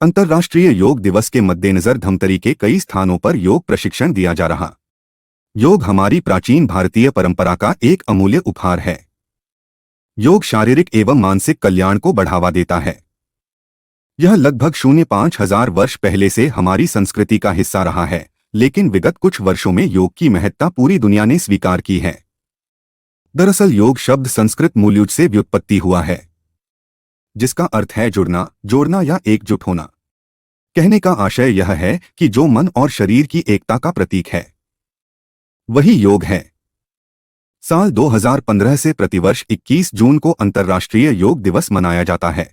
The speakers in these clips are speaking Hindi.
अंतर्राष्ट्रीय योग दिवस के मद्देनजर धमतरी के कई स्थानों पर योग प्रशिक्षण दिया जा रहा। योग हमारी प्राचीन भारतीय परंपरा का एक अमूल्य उपहार है। योग शारीरिक एवं मानसिक कल्याण को बढ़ावा देता है। यह लगभग 05,000 वर्ष पहले से हमारी संस्कृति का हिस्सा रहा है, लेकिन विगत कुछ वर्षों में योग की महत्ता पूरी दुनिया ने स्वीकार की है। दरअसल योग शब्द संस्कृत मूलयुज से व्युत्पत्ति हुआ है, जिसका अर्थ है जुड़ना, जोड़ना या एकजुट होना। कहने का आशय यह है कि जो मन और शरीर की एकता का प्रतीक है, वही योग है। साल 2015 से प्रतिवर्ष 21 जून को अंतर्राष्ट्रीय योग दिवस मनाया जाता है।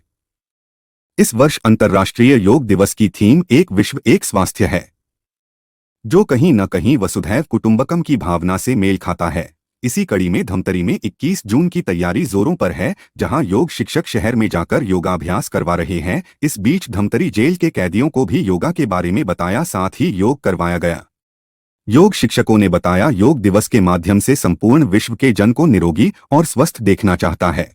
इस वर्ष अंतर्राष्ट्रीय योग दिवस की थीम एक विश्व एक स्वास्थ्य है, जो कहीं न कहीं वसुधैव कुटुंबकम की भावना से मेल खाता है। इसी कड़ी में धमतरी में 21 जून की तैयारी जोरों पर है, जहां योग शिक्षक शहर में जाकर योगाभ्यास करवा रहे हैं। इस बीच धमतरी जेल के कैदियों को भी योगा के बारे में बताया, साथ ही योग करवाया गया। योग शिक्षकों ने बताया, योग दिवस के माध्यम से संपूर्ण विश्व के जन को निरोगी और स्वस्थ देखना चाहता है।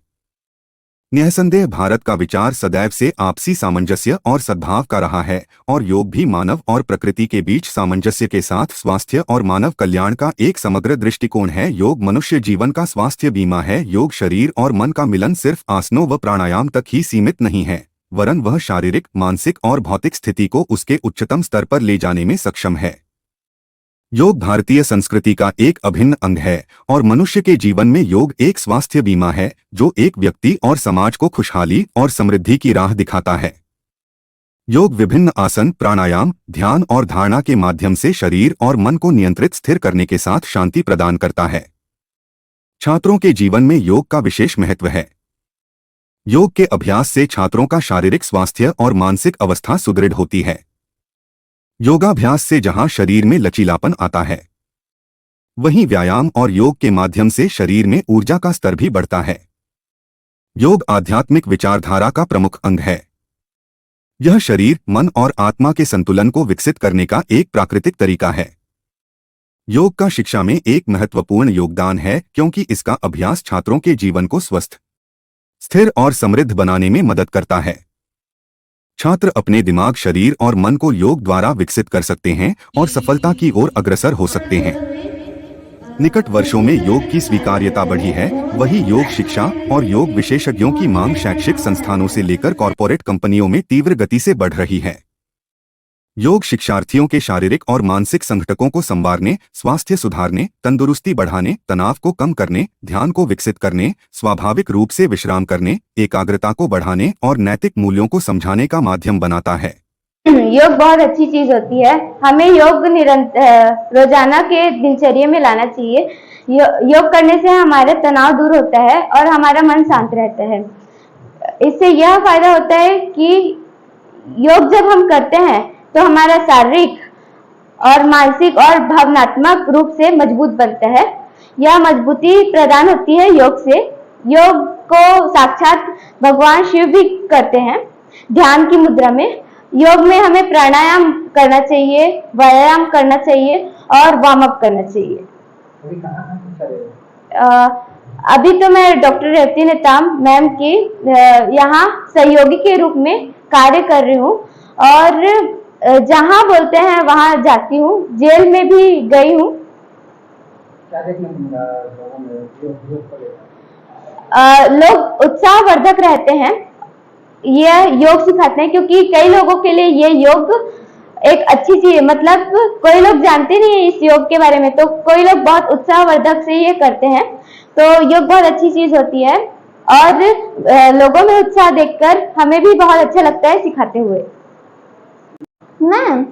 निसंदेह भारत का विचार सदैव से आपसी सामंजस्य और सद्भाव का रहा है, और योग भी मानव और प्रकृति के बीच सामंजस्य के साथ स्वास्थ्य और मानव कल्याण का एक समग्र दृष्टिकोण है। योग मनुष्य जीवन का स्वास्थ्य बीमा है। योग शरीर और मन का मिलन सिर्फ आसनों व प्राणायाम तक ही सीमित नहीं है, वरन वह शारीरिक, मानसिक और भौतिक स्थिति को उसके उच्चतम स्तर पर ले जाने में सक्षम है। योग भारतीय संस्कृति का एक अभिन्न अंग है, और मनुष्य के जीवन में योग एक स्वास्थ्य बीमा है, जो एक व्यक्ति और समाज को खुशहाली और समृद्धि की राह दिखाता है। योग विभिन्न आसन, प्राणायाम, ध्यान और धारणा के माध्यम से शरीर और मन को नियंत्रित स्थिर करने के साथ शांति प्रदान करता है। छात्रों के जीवन में योग का विशेष महत्व है। योग के अभ्यास से छात्रों का शारीरिक स्वास्थ्य और मानसिक अवस्था सुदृढ़ होती है। योगाभ्यास से जहां शरीर में लचीलापन आता है, वहीं व्यायाम और योग के माध्यम से शरीर में ऊर्जा का स्तर भी बढ़ता है। योग आध्यात्मिक विचारधारा का प्रमुख अंग है। यह शरीर, मन और आत्मा के संतुलन को विकसित करने का एक प्राकृतिक तरीका है। योग का शिक्षा में एक महत्वपूर्ण योगदान है, क्योंकि इसका अभ्यास छात्रों के जीवन को स्वस्थ, स्थिर और समृद्ध बनाने में मदद करता है। छात्र अपने दिमाग, शरीर और मन को योग द्वारा विकसित कर सकते हैं और सफलता की ओर अग्रसर हो सकते हैं। निकट वर्षों में योग की स्वीकार्यता बढ़ी है, वही योग शिक्षा और योग विशेषज्ञों की मांग शैक्षिक संस्थानों से लेकर कॉरपोरेट कंपनियों में तीव्र गति से बढ़ रही है। योग शिक्षार्थियों के शारीरिक और मानसिक संघटकों को संवारने, स्वास्थ्य सुधारने, तंदुरुस्ती बढ़ाने, तनाव को कम करने, ध्यान को विकसित करने, स्वाभाविक रूप से विश्राम करने, एकाग्रता को बढ़ाने और नैतिक मूल्यों को समझाने का माध्यम बनाता है। योग बहुत अच्छी चीज होती है। हमें योग रोजाना के दिनचर्या में लाना चाहिए। योग करने से हमारा तनाव दूर होता है और हमारा मन शांत रहता है। इससे यह फायदा होता है कि योग जब हम करते हैं तो हमारा शारीरिक और मानसिक और भावनात्मक रूप से मजबूत बनता है। यह मजबूती प्रदान होती है योग से। योग को साक्षात भगवान शिव भी करते हैं ध्यान की मुद्रा में। योग में हमें प्राणायाम करना चाहिए, व्यायाम करना चाहिए और वार्म अप करना चाहिए। अभी तो मैं डॉक्टर रेवती नेताम मैम की यहाँ सहयोगी के रूप में कार्य कर रही हूँ, और जहाँ बोलते हैं वहाँ जाती हूँ। जेल में भी गई हूँ। लोग उत्साहवर्धक रहते हैं। ये योग सिखाते हैं, क्योंकि कई लोगों के लिए ये योग एक अच्छी चीज, मतलब कोई लोग जानते नहीं है इस योग के बारे में, तो कोई लोग बहुत उत्साहवर्धक से ये करते हैं। तो योग बहुत अच्छी चीज होती है, और लोगों में उत्साह देखकर हमें भी बहुत अच्छा लगता है सिखाते हुए। मैम,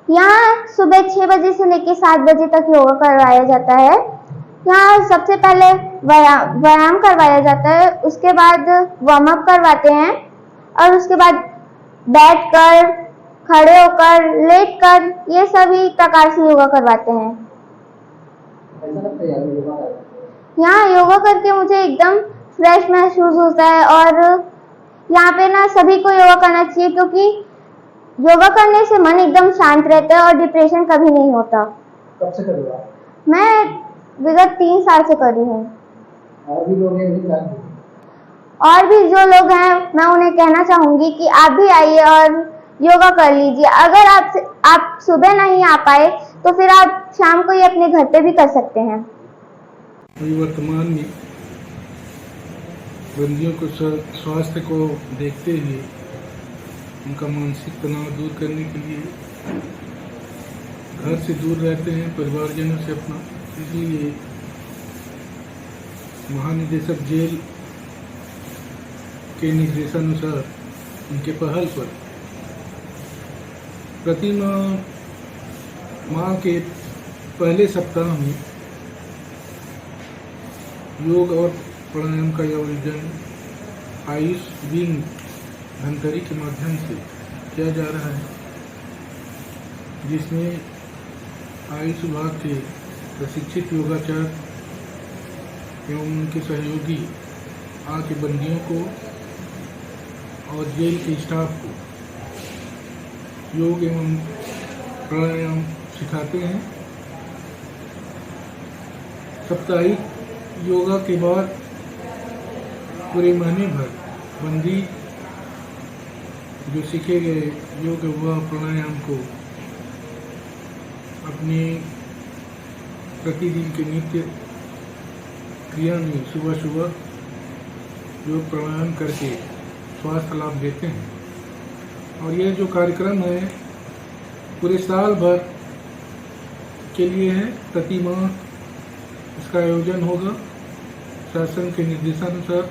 यहाँ सुबह 6 बजे से लेकर 7 बजे तक योगा करवाया जाता है। यहाँ सबसे पहले व्यायाम करवाया जाता है, उसके बाद वार्म अप करवाते हैं, और उसके बाद बैठकर, खड़े होकर, लेटकर, ये सभी प्रकार से योगा करवाते हैं। यहाँ योगा करके मुझे एकदम फ्रेश महसूस होता है, और यहाँ पे ना सभी को योगा करना चाहिए, क्योंकि योगा करने से मन एकदम शांत रहता है और डिप्रेशन कभी नहीं होता। कब से कर रहे हो? मैं विगत 3 साल से कर रही हूँ। और भी लोग और भी जो लोग हैं, मैं उन्हें कहना चाहूंगी कि आप भी आइए और योगा कर लीजिए। अगर आप सुबह नहीं आ पाए तो फिर आप शाम को ही अपने घर पे भी कर सकते हैं। अभी वर्तमान में बंदियों को स्वास्थ्य को देखते हुए उनका मानसिक तनाव दूर करने के लिए घर से दूर रहते हैं परिवारजनों से अपना, इसलिए महानिदेशक जेल के निर्देशानुसार उनके पहल पर प्रति माह के पहले सप्ताह में योग और प्राणायाम का आयोजन आयुष विंग धमतरी के माध्यम से किया जा रहा है, जिसमें आयुष विभाग के प्रशिक्षित योगाचार्य एवं उनके सहयोगी आके बंदियों को और जेल के स्टाफ को योग एवं प्राणायाम सिखाते हैं। साप्ताहिक योगा के बाद पूरे महीने भर बंदी जो सीखे गए योग व प्राणायाम को अपने प्रतिदिन के नित्य क्रिया में सुबह सुबह योग प्राणायाम करके स्वास्थ्य लाभ देते हैं। और यह जो कार्यक्रम है पूरे साल भर के लिए है, प्रति माह इसका आयोजन होगा। शासन के निर्देशानुसार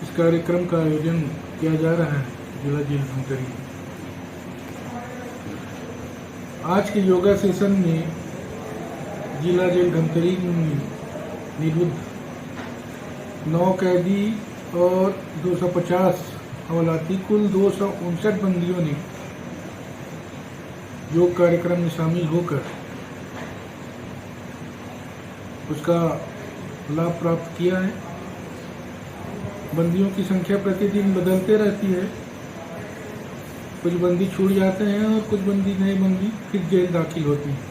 इस कार्यक्रम का आयोजन किया जा रहा है जिला जेल धमतरी में। आज के योगा सेशन में जिला जेल धमतरी में निरुद्ध 9 कैदी और 250 हवालाती कुल 259 बंदियों ने योग कार्यक्रम में शामिल होकर उसका लाभ प्राप्त किया है। बंदियों की संख्या प्रतिदिन बदलते रहती है, कुछ बंदी छूट जाते हैं और कुछ बंदी नए बंदी फिर जेल दाखिल होती हैं।